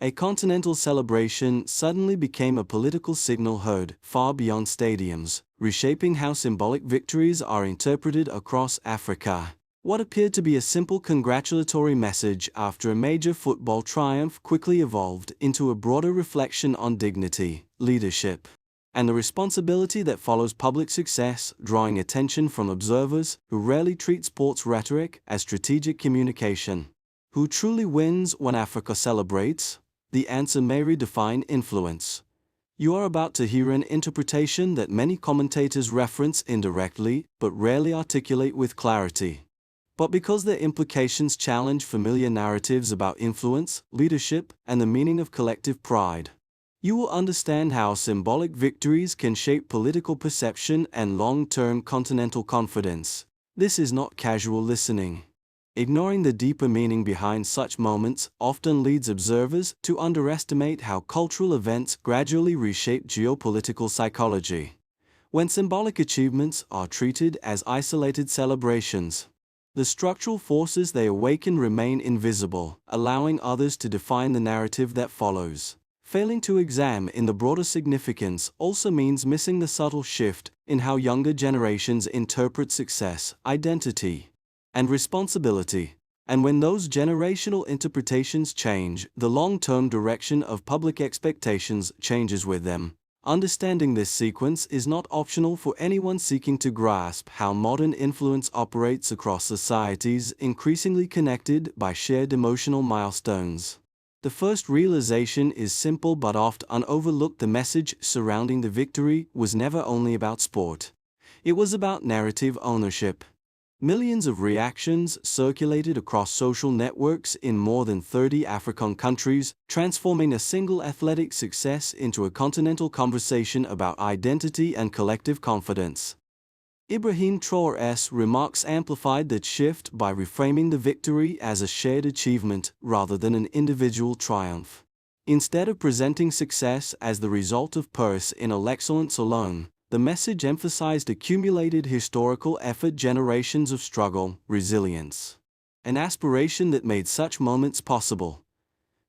A continental celebration suddenly became a political signal heard far beyond stadiums, reshaping how symbolic victories are interpreted across Africa. What appeared to be a simple congratulatory message after a major football triumph quickly evolved into a broader reflection on dignity, leadership, and the responsibility that follows public success, drawing attention from observers who rarely treat sports rhetoric as strategic communication. Who truly wins when Africa celebrates? The answer may redefine influence. You are about to hear an interpretation that many commentators reference indirectly but rarely articulate with clarity. But because their implications challenge familiar narratives about influence, leadership, and the meaning of collective pride, you will understand how symbolic victories can shape political perception and long-term continental confidence. This is not casual listening. Ignoring the deeper meaning behind such moments often leads observers to underestimate how cultural events gradually reshape geopolitical psychology. When symbolic achievements are treated as isolated celebrations, the structural forces they awaken remain invisible, allowing others to define the narrative that follows. Failing to examine the broader significance also means missing the subtle shift in how younger generations interpret success, identity, and responsibility. And when those generational interpretations change, the long-term direction of public expectations changes with them. Understanding this sequence is not optional for anyone seeking to grasp how modern influence operates across societies increasingly connected by shared emotional milestones. The first realization is simple but oft overlooked: the message surrounding the victory was never only about sport. It was about narrative ownership. Millions of reactions circulated across social networks in more than 30 African countries, transforming a single athletic success into a continental conversation about identity and collective confidence. Ibrahim Traoré's remarks amplified that shift by reframing the victory as a shared achievement rather than an individual triumph. Instead of presenting success as the result of personal excellence alone, the message emphasized accumulated historical effort, generations of struggle, resilience, and aspiration that made such moments possible.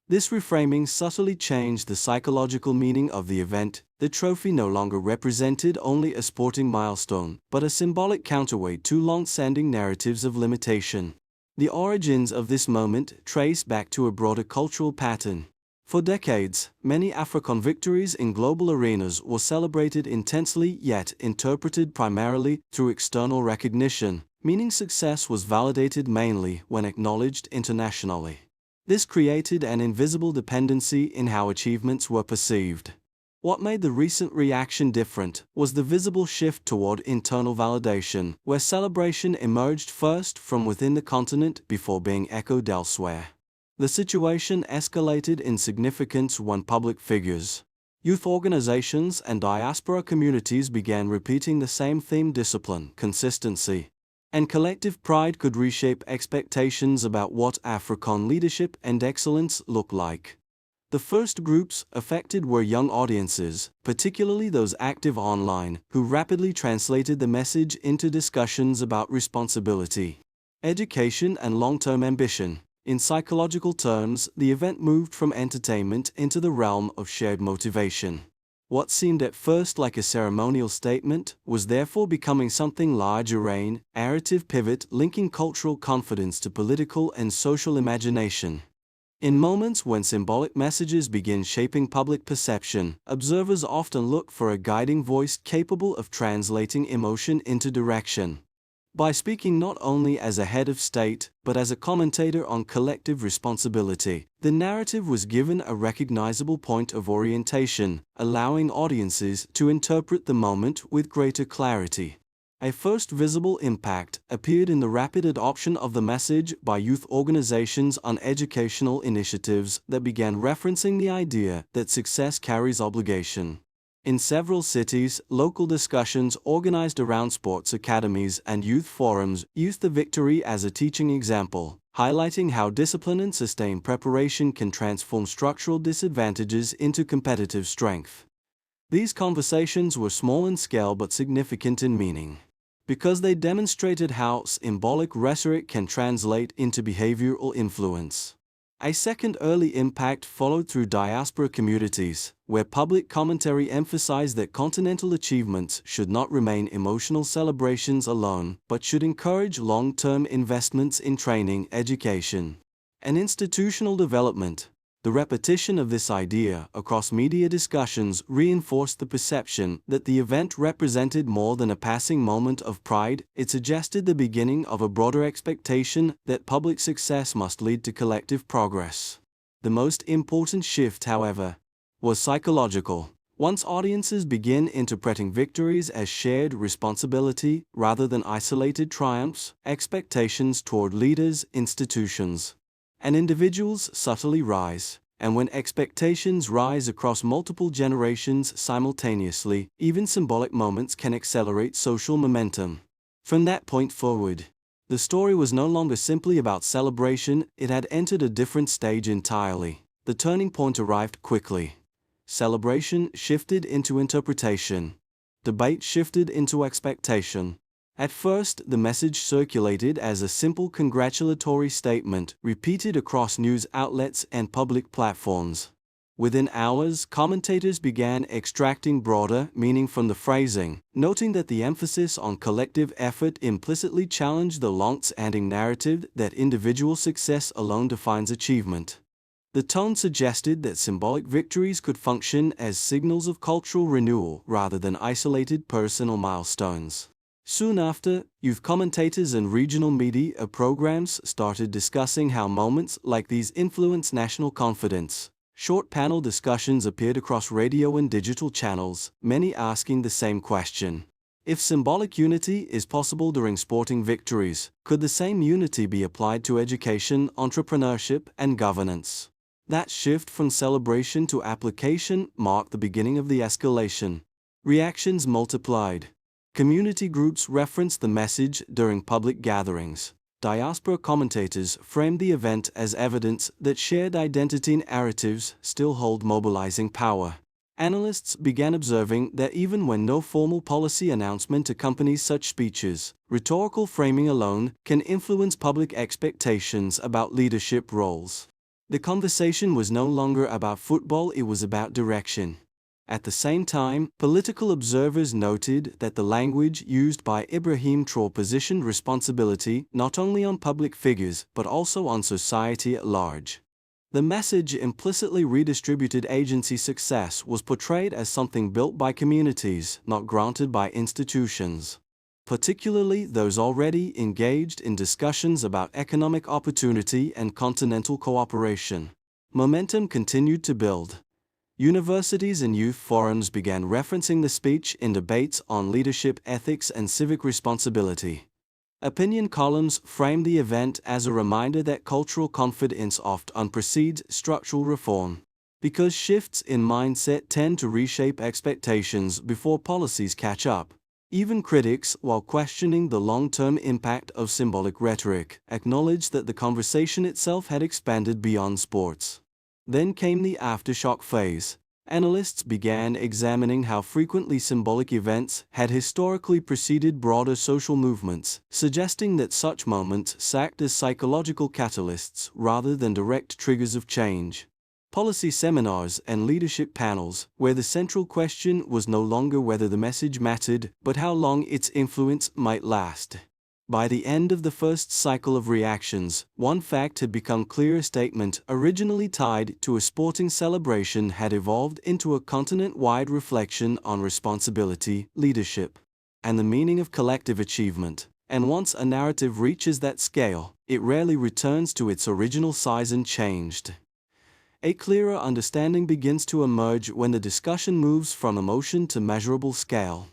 This reframing subtly changed the psychological meaning of the event. The trophy no longer represented only a sporting milestone, but a symbolic counterweight to long-standing narratives of limitation. The origins of this moment trace back to a broader cultural pattern. For decades, many African victories in global arenas were celebrated intensely yet interpreted primarily through external recognition, meaning success was validated mainly when acknowledged internationally. This created an invisible dependency in how achievements were perceived. What made the recent reaction different was the visible shift toward internal validation, where celebration emerged first from within the continent before being echoed elsewhere. The situation escalated in significance when public figures, youth organizations, and diaspora communities began repeating the same theme: discipline, consistency, and collective pride could reshape expectations about what African leadership and excellence look like. The first groups affected were young audiences, particularly those active online, who rapidly translated the message into discussions about responsibility, education, and long-term ambition. In psychological terms, the event moved from entertainment into the realm of shared motivation. What seemed at first like a ceremonial statement was therefore becoming something larger: a narrative pivot linking cultural confidence to political and social imagination. In moments when symbolic messages begin shaping public perception, observers often look for a guiding voice capable of translating emotion into direction. By speaking not only as a head of state, but as a commentator on collective responsibility, the narrative was given a recognizable point of orientation, allowing audiences to interpret the moment with greater clarity. A first visible impact appeared in the rapid adoption of the message by youth organizations on educational initiatives that began referencing the idea that success carries obligation. In several cities, local discussions organized around sports academies and youth forums used the victory as a teaching example, highlighting how discipline and sustained preparation can transform structural disadvantages into competitive strength. These conversations were small in scale but significant in meaning, because they demonstrated how symbolic rhetoric can translate into behavioral influence. A second early impact followed through diaspora communities, where public commentary emphasized that continental achievements should not remain emotional celebrations alone, but should encourage long-term investments in training, education, and institutional development. The repetition of this idea across media discussions reinforced the perception that the event represented more than a passing moment of pride. It suggested the beginning of a broader expectation that public success must lead to collective progress. The most important shift, however, was psychological. Once audiences begin interpreting victories as shared responsibility rather than isolated triumphs, expectations toward leaders, institutions, and individuals subtly rise. And when expectations rise across multiple generations simultaneously, even symbolic moments can accelerate social momentum. From that point forward, the story was no longer simply about celebration, it had entered a different stage entirely. The turning point arrived quickly. Celebration shifted into interpretation. Debate shifted into expectation. At first, the message circulated as a simple congratulatory statement, repeated across news outlets and public platforms. Within hours, commentators began extracting broader meaning from the phrasing, noting that the emphasis on collective effort implicitly challenged the long-standing narrative that individual success alone defines achievement. The tone suggested that symbolic victories could function as signals of cultural renewal rather than isolated personal milestones. Soon after, youth commentators and regional media programs started discussing how moments like these influence national confidence. Short panel discussions appeared across radio and digital channels, many asking the same question. If symbolic unity is possible during sporting victories, could the same unity be applied to education, entrepreneurship, and governance? That shift from celebration to application marked the beginning of the escalation. Reactions multiplied. Community groups referenced the message during public gatherings. Diaspora commentators framed the event as evidence that shared identity narratives still hold mobilizing power. Analysts began observing that even when no formal policy announcement accompanies such speeches, rhetorical framing alone can influence public expectations about leadership roles. The conversation was no longer about football, it was about direction. At the same time, political observers noted that the language used by Ibrahim Traoré positioned responsibility not only on public figures but also on society at large. The message implicitly redistributed agency. Success was portrayed as something built by communities, not granted by institutions, particularly those already engaged in discussions about economic opportunity and continental cooperation. Momentum continued to build. Universities and youth forums began referencing the speech in debates on leadership, ethics, and civic responsibility. Opinion columns framed the event as a reminder that cultural confidence often precedes structural reform, because shifts in mindset tend to reshape expectations before policies catch up. Even critics, while questioning the long-term impact of symbolic rhetoric, acknowledged that the conversation itself had expanded beyond sports. Then came the aftershock phase. Analysts began examining how frequently symbolic events had historically preceded broader social movements, suggesting that such moments acted as psychological catalysts rather than direct triggers of change. Policy seminars and leadership panels, where the central question was no longer whether the message mattered, but how long its influence might last. By the end of the first cycle of reactions, one fact had become clear: a statement originally tied to a sporting celebration had evolved into a continent-wide reflection on responsibility, leadership, and the meaning of collective achievement. And once a narrative reaches that scale, it rarely returns to its original size unchanged. A clearer understanding begins to emerge when the discussion moves from emotion to measurable scale.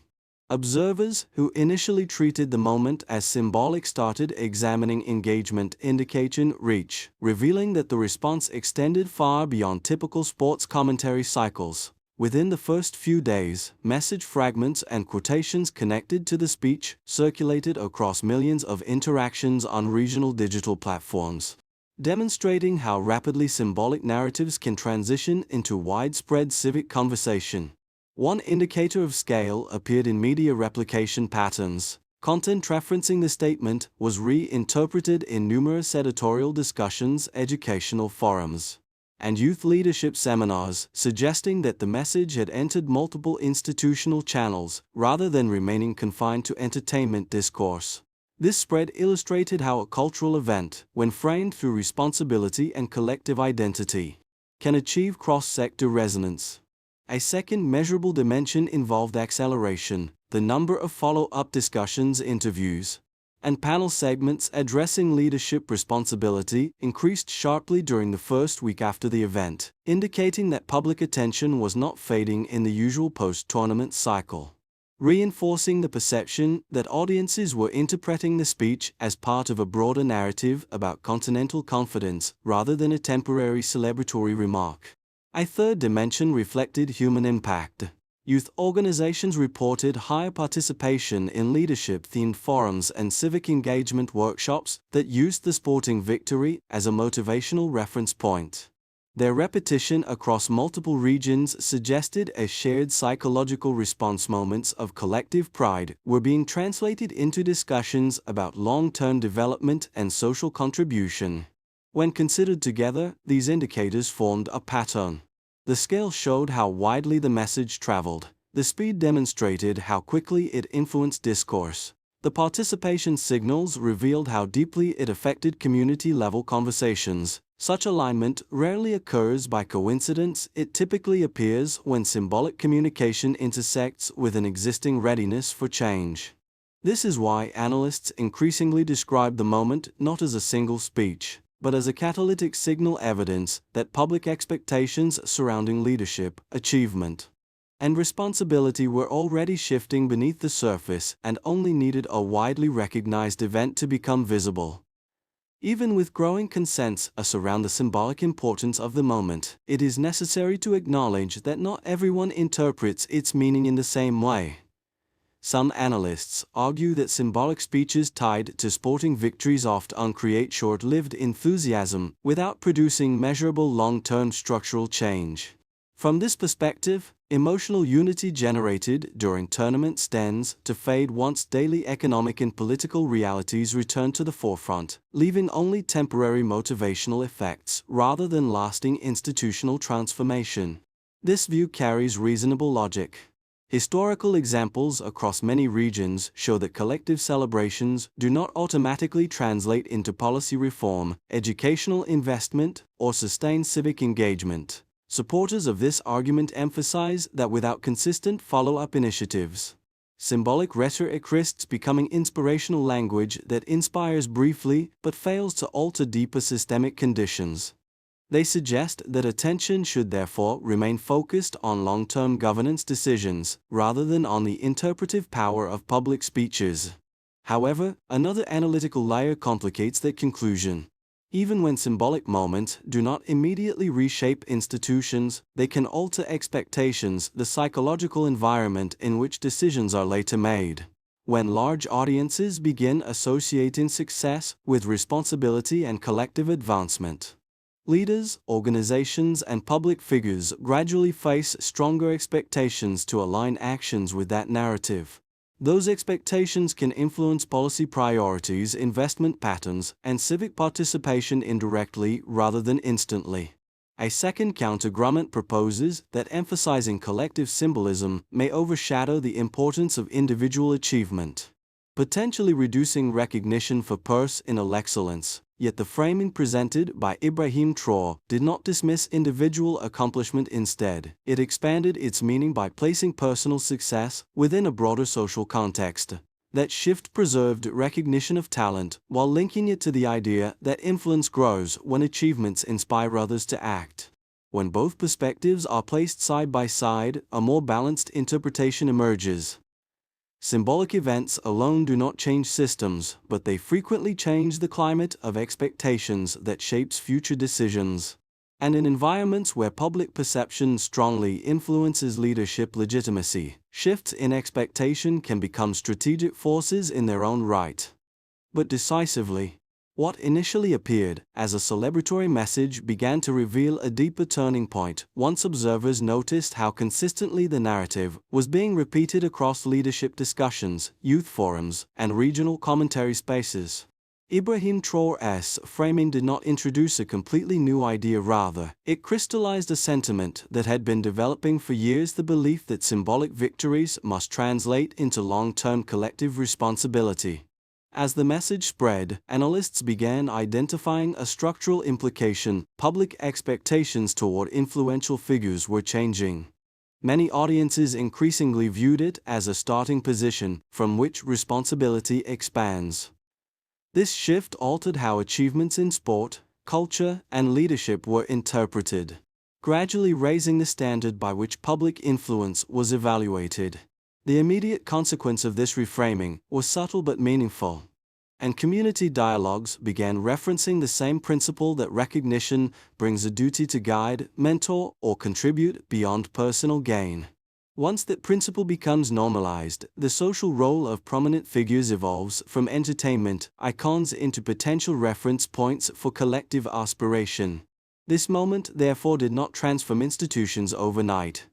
Observers who initially treated the moment as symbolic started examining engagement indication reach, revealing that the response extended far beyond typical sports commentary cycles. Within the first few days, message fragments and quotations connected to the speech circulated across millions of interactions on regional digital platforms, demonstrating how rapidly symbolic narratives can transition into widespread civic conversation. One indicator of scale appeared in media replication patterns. Content referencing the statement was reinterpreted in numerous editorial discussions, educational forums, and youth leadership seminars, suggesting that the message had entered multiple institutional channels, rather than remaining confined to entertainment discourse. This spread illustrated how a cultural event, when framed through responsibility and collective identity, can achieve cross-sector resonance. A second measurable dimension involved acceleration. The number of follow-up discussions, interviews, and panel segments addressing leadership responsibility increased sharply during the first week after the event, indicating that public attention was not fading in the usual post-tournament cycle, reinforcing the perception that audiences were interpreting the speech as part of a broader narrative about continental confidence rather than a temporary celebratory remark. A third dimension reflected human impact. Youth organizations reported higher participation in leadership-themed forums and civic engagement workshops that used the sporting victory as a motivational reference point. Their repetition across multiple regions suggested a shared psychological response. Moments of collective pride were being translated into discussions about long-term development and social contribution. When considered together, these indicators formed a pattern. The scale showed how widely the message traveled. The speed demonstrated how quickly it influenced discourse. The participation signals revealed how deeply it affected community-level conversations. Such alignment rarely occurs by coincidence. It typically appears when symbolic communication intersects with an existing readiness for change. This is why analysts increasingly describe the moment not as a single speech, but as a catalytic signal, evidence that public expectations surrounding leadership, achievement, and responsibility were already shifting beneath the surface and only needed a widely recognized event to become visible. Even with growing consensus around the symbolic importance of the moment, it is necessary to acknowledge that not everyone interprets its meaning in the same way. Some analysts argue that symbolic speeches tied to sporting victories often create short-lived enthusiasm without producing measurable long-term structural change. From this perspective, emotional unity generated during tournaments tends to fade once daily economic and political realities return to the forefront, leaving only temporary motivational effects rather than lasting institutional transformation. This view carries reasonable logic. Historical examples across many regions show that collective celebrations do not automatically translate into policy reform, educational investment, or sustained civic engagement. Supporters of this argument emphasize that without consistent follow-up initiatives, symbolic rhetoric risks becoming inspirational language that inspires briefly but fails to alter deeper systemic conditions. They suggest that attention should therefore remain focused on long-term governance decisions, rather than on the interpretive power of public speeches. However, another analytical layer complicates that conclusion. Even when symbolic moments do not immediately reshape institutions, they can alter expectations, the psychological environment in which decisions are later made. When large audiences begin associating success with responsibility and collective advancement, leaders, organizations, and public figures gradually face stronger expectations to align actions with that narrative. Those expectations can influence policy priorities, investment patterns, and civic participation indirectly rather than instantly. A second counterargument proposes that emphasizing collective symbolism may overshadow the importance of individual achievement, potentially reducing recognition for personal excellence. Yet the framing presented by Ibrahim Traoré did not dismiss individual accomplishment. Instead, it expanded its meaning by placing personal success within a broader social context. That shift preserved recognition of talent while linking it to the idea that influence grows when achievements inspire others to act. When both perspectives are placed side by side, a more balanced interpretation emerges. Symbolic events alone do not change systems, but they frequently change the climate of expectations that shapes future decisions. And in environments where public perception strongly influences leadership legitimacy, shifts in expectation can become strategic forces in their own right. But decisively, What initially appeared as a celebratory message began to reveal a deeper turning point once observers noticed how consistently the narrative was being repeated across leadership discussions, youth forums, and regional commentary spaces. Ibrahim Traoré's framing did not introduce a completely new idea, rather, it crystallized a sentiment that had been developing for years: the belief that symbolic victories must translate into long-term collective responsibility. As the message spread, analysts began identifying a structural implication: public expectations toward influential figures were changing. Many audiences increasingly viewed it as a starting position from which responsibility expands. This shift altered how achievements in sport, culture, and leadership were interpreted, gradually raising the standard by which public influence was evaluated. The immediate consequence of this reframing was subtle but meaningful, and community dialogues began referencing the same principle: that recognition brings a duty to guide, mentor, or contribute beyond personal gain. Once that principle becomes normalized, the social role of prominent figures evolves from entertainment icons into potential reference points for collective aspiration. This moment, therefore, did not transform institutions overnight.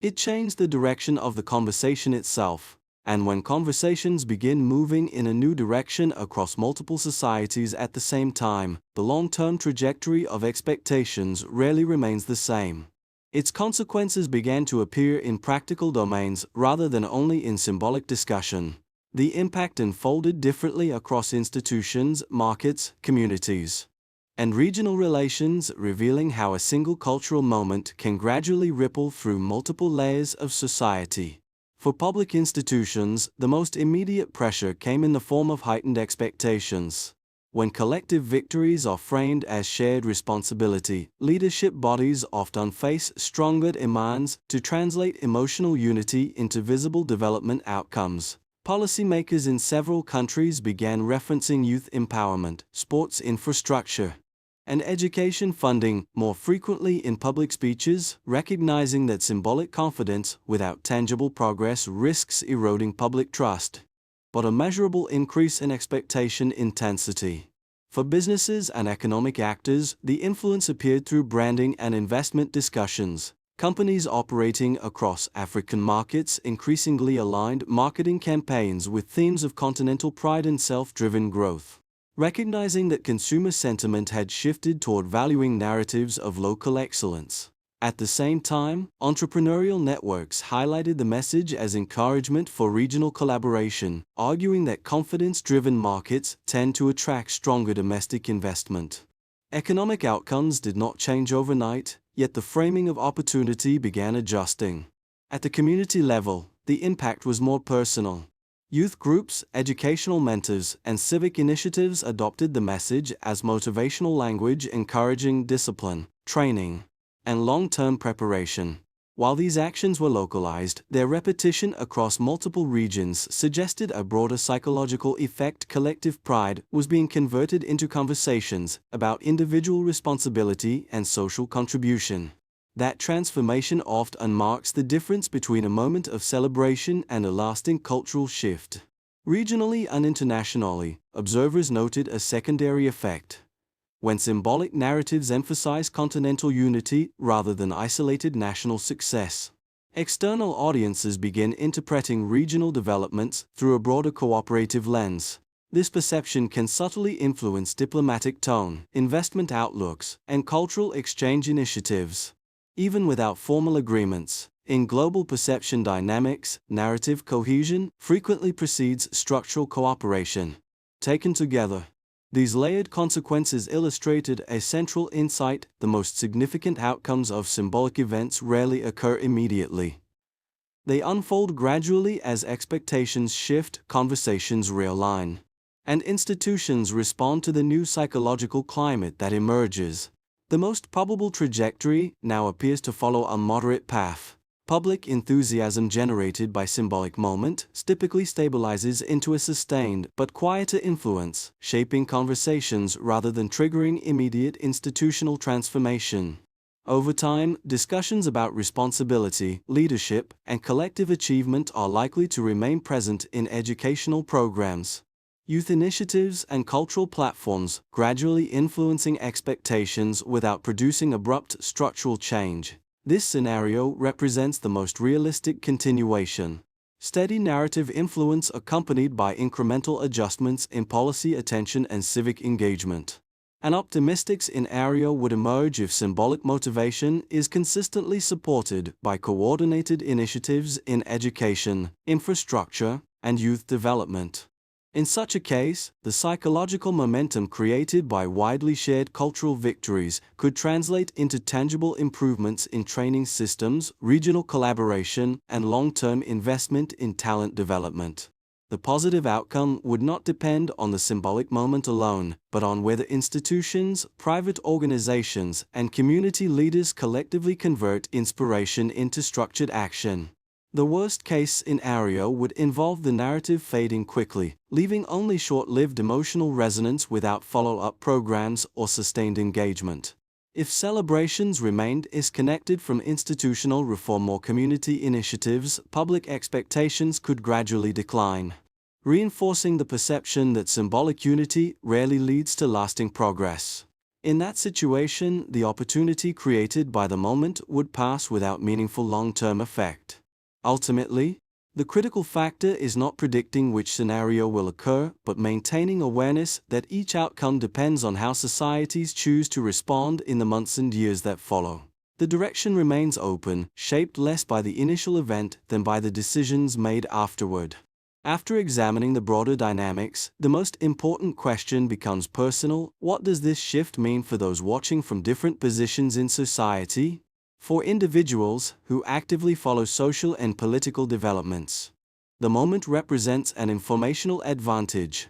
It changed the direction of the conversation itself, and when conversations begin moving in a new direction across multiple societies at the same time, the long-term trajectory of expectations rarely remains the same. Its consequences began to appear in practical domains rather than only in symbolic discussion. The impact unfolded differently across institutions, markets, communities, and regional relations, revealing how a single cultural moment can gradually ripple through multiple layers of society. For public institutions, the most immediate pressure came in the form of heightened expectations. When collective victories are framed as shared responsibility, leadership bodies often face stronger demands to translate emotional unity into visible development outcomes. Policymakers in several countries began referencing youth empowerment, sports infrastructure, and education funding more frequently in public speeches, recognizing that symbolic confidence without tangible progress risks eroding public trust. But a measurable increase in expectation intensity. For businesses and economic actors, the influence appeared through branding and investment discussions. Companies operating across African markets increasingly aligned marketing campaigns with themes of continental pride and self-driven growth, recognizing that consumer sentiment had shifted toward valuing narratives of local excellence. At the same time, entrepreneurial networks highlighted the message as encouragement for regional collaboration, arguing that confidence-driven markets tend to attract stronger domestic investment. Economic outcomes did not change overnight, yet the framing of opportunity began adjusting. At the community level, the impact was more personal. Youth groups, educational mentors, and civic initiatives adopted the message as motivational language, encouraging discipline, training, and long-term preparation. While these actions were localized, their repetition across multiple regions suggested a broader psychological effect. Collective pride was being converted into conversations about individual responsibility and social contribution. That transformation often marks the difference between a moment of celebration and a lasting cultural shift. Regionally and internationally, observers noted a secondary effect. When symbolic narratives emphasize continental unity rather than isolated national success, external audiences begin interpreting regional developments through a broader cooperative lens. This perception can subtly influence diplomatic tone, investment outlooks, and cultural exchange initiatives. Even without formal agreements, in global perception dynamics, narrative cohesion frequently precedes structural cooperation. Taken together, these layered consequences illustrated a central insight: the most significant outcomes of symbolic events rarely occur immediately. They unfold gradually as expectations shift, conversations realign, and institutions respond to the new psychological climate that emerges. The most probable trajectory now appears to follow a moderate path. Public enthusiasm generated by symbolic moments typically stabilizes into a sustained but quieter influence, shaping conversations rather than triggering immediate institutional transformation. Over time, discussions about responsibility, leadership, and collective achievement are likely to remain present in educational programs, Youth initiatives and cultural platforms, gradually influencing expectations without producing abrupt structural change. This scenario represents the most realistic continuation. Steady narrative influence accompanied by incremental adjustments in policy attention and civic engagement. An optimistic scenario would emerge if symbolic motivation is consistently supported by coordinated initiatives in education, infrastructure, and youth development. In such a case, the psychological momentum created by widely shared cultural victories could translate into tangible improvements in training systems, regional collaboration, and long-term investment in talent development. The positive outcome would not depend on the symbolic moment alone, but on whether institutions, private organizations, and community leaders collectively convert inspiration into structured action. The worst-case scenario would involve the narrative fading quickly, leaving only short-lived emotional resonance without follow-up programs or sustained engagement. If celebrations remained disconnected from institutional reform or community initiatives, public expectations could gradually decline, reinforcing the perception that symbolic unity rarely leads to lasting progress. In that situation, the opportunity created by the moment would pass without meaningful long-term effect. Ultimately, the critical factor is not predicting which scenario will occur, but maintaining awareness that each outcome depends on how societies choose to respond in the months and years that follow. The direction remains open, shaped less by the initial event than by the decisions made afterward. After examining the broader dynamics, the most important question becomes personal. What does this shift mean for those watching from different positions in society? For individuals who actively follow social and political developments, the moment represents an informational advantage.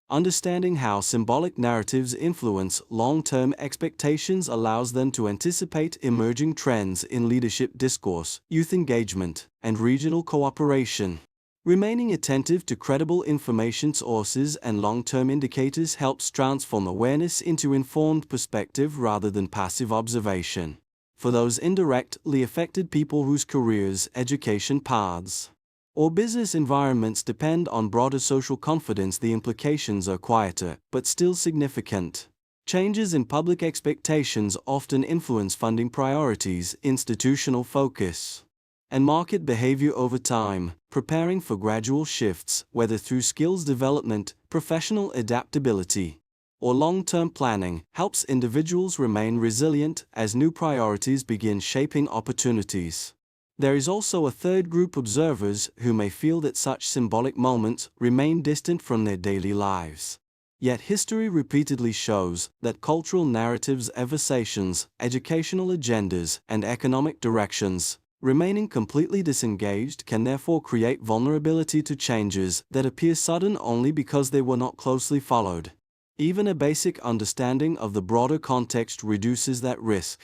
Understanding how symbolic narratives influence long-term expectations allows them to anticipate emerging trends in leadership discourse, youth engagement, and regional cooperation. Remaining attentive to credible information sources and long-term indicators helps transform awareness into informed perspective rather than passive observation. For those indirectly affected people whose careers, education paths, or business environments depend on broader social confidence, the implications are quieter, but still significant. Changes in public expectations often influence funding priorities, institutional focus, and market behavior over time. Preparing for gradual shifts, whether through skills development, professional adaptability, or long-term planning, helps individuals remain resilient as new priorities begin shaping opportunities. There is also a third group, observers, who may feel that such symbolic moments remain distant from their daily lives. Yet history repeatedly shows that cultural narratives, conversations, educational agendas, and economic directions, remaining completely disengaged, can therefore create vulnerability to changes that appear sudden only because they were not closely followed. Even a basic understanding of the broader context reduces that risk.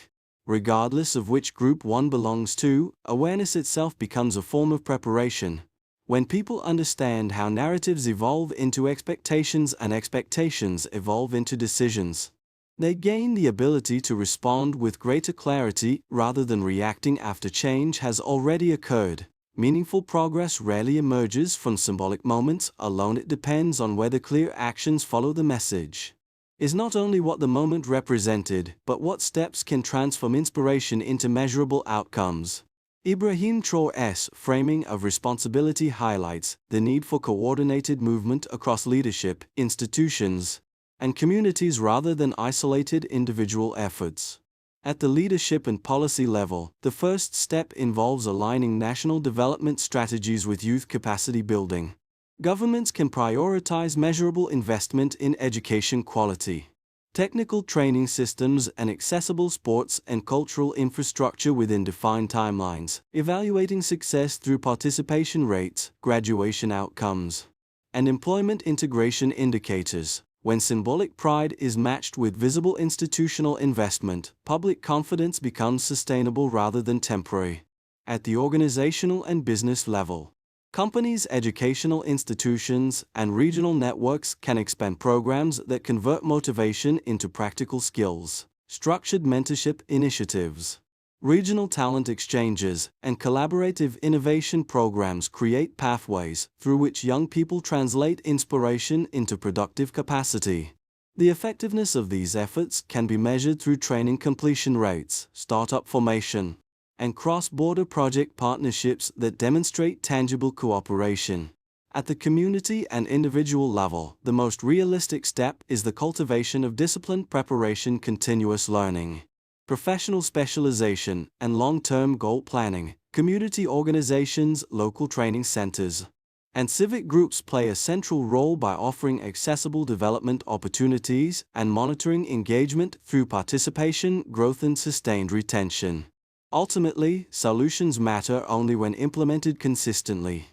Regardless of which group one belongs to, awareness itself becomes a form of preparation. When people understand how narratives evolve into expectations and expectations evolve into decisions, they gain the ability to respond with greater clarity rather than reacting after change has already occurred. Meaningful progress rarely emerges from symbolic moments alone. It depends on whether clear actions follow the message. Is not only what the moment represented, but what steps can transform inspiration into measurable outcomes. Ibrahim Traoré's framing of responsibility highlights the need for coordinated movement across leadership, institutions, and communities rather than isolated individual efforts. At the leadership and policy level, the first step involves aligning national development strategies with youth capacity building. Governments can prioritize measurable investment in education quality, technical training systems, and accessible sports and cultural infrastructure within defined timelines, evaluating success through participation rates, graduation outcomes, and employment integration indicators. When symbolic pride is matched with visible institutional investment, public confidence becomes sustainable rather than temporary. At the organizational and business level, companies, educational institutions, and regional networks can expand programs that convert motivation into practical skills. Structured mentorship initiatives, Regional talent exchanges and collaborative innovation programs create pathways through which young people translate inspiration into productive capacity. The effectiveness of these efforts can be measured through training completion rates, startup formation, and cross-border project partnerships that demonstrate tangible cooperation. At the community and individual level, the most realistic step is the cultivation of disciplined preparation, continuous learning, professional specialization, and long-term goal planning. Community organizations, local training centers, and civic groups play a central role by offering accessible development opportunities and monitoring engagement through participation, growth, and sustained retention. Ultimately, solutions matter only when implemented consistently.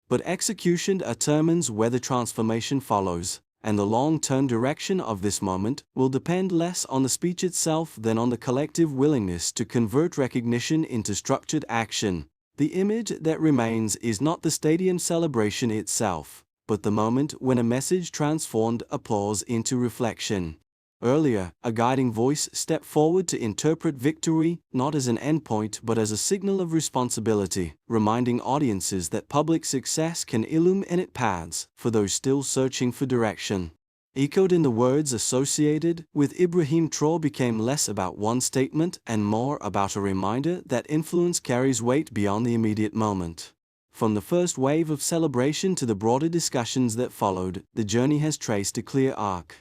But execution determines whether transformation follows, and the long-term direction of this moment will depend less on the speech itself than on the collective willingness to convert recognition into structured action. The image that remains is not the stadium celebration itself, but the moment when a message transformed applause into reflection. Earlier, a guiding voice stepped forward to interpret victory not as an endpoint but as a signal of responsibility, reminding audiences that public success can illuminate paths for those still searching for direction. Echoed in the words associated with Ibrahim Traoré became less about one statement and more about a reminder that influence carries weight beyond the immediate moment. From the first wave of celebration to the broader discussions that followed, the journey has traced a clear arc.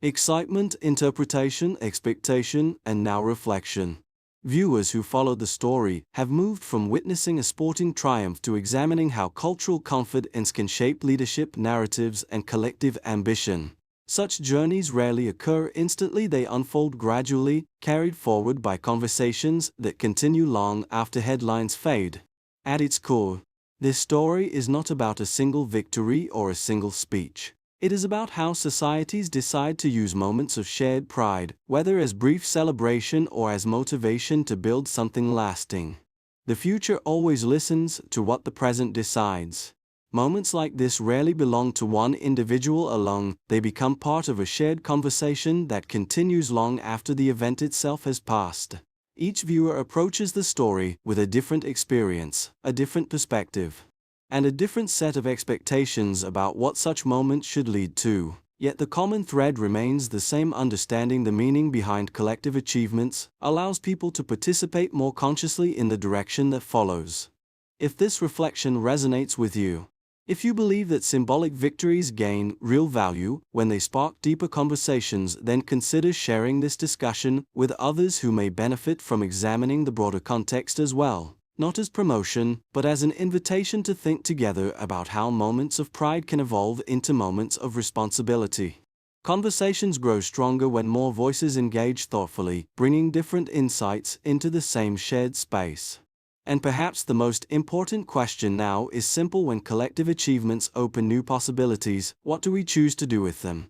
Excitement, interpretation, expectation, and now reflection. Viewers who followed the story have moved from witnessing a sporting triumph to examining how cultural confidence can shape leadership narratives and collective ambition. Such journeys rarely occur instantly, they unfold gradually, carried forward by conversations that continue long after headlines fade. At its core, this story is not about a single victory or a single speech. It is about how societies decide to use moments of shared pride, whether as brief celebration or as motivation to build something lasting. The future always listens to what the present decides. Moments like this rarely belong to one individual alone, they become part of a shared conversation that continues long after the event itself has passed. Each viewer approaches the story with a different experience, a different perspective, and a different set of expectations about what such moments should lead to. Yet the common thread remains the same: understanding the meaning behind collective achievements allows people to participate more consciously in the direction that follows. If this reflection resonates with you, if you believe that symbolic victories gain real value when they spark deeper conversations, then consider sharing this discussion with others who may benefit from examining the broader context as well. Not as promotion, but as an invitation to think together about how moments of pride can evolve into moments of responsibility. Conversations grow stronger when more voices engage thoughtfully, bringing different insights into the same shared space. And perhaps the most important question now is simple: when collective achievements open new possibilities, what do we choose to do with them?